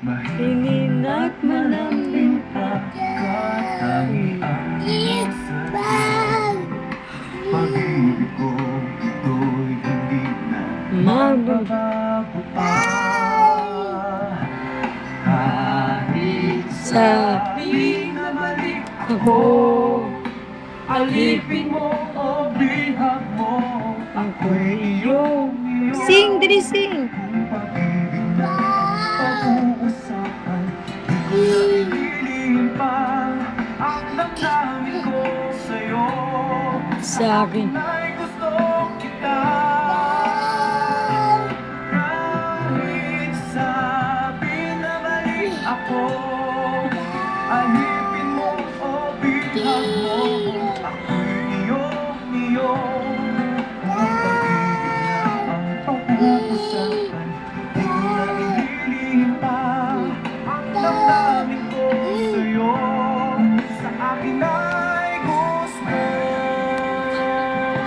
mahingin at malambing pagkatangian Bang! Pag-ibig ko, ito'y hindi na Magbabago pa. Kahit sabihin na mali ako, alipin mo o bihag mo, ako'y iyong Sing, dali sing! Kung pag-ibig na pag-uusapan, di ko na ililihim pa ang damdamin ko sa'yo. Sa akin. Ay gusto kita. Kahit sabi na mali ako, alipin mo o bihag mo, ako'y iyong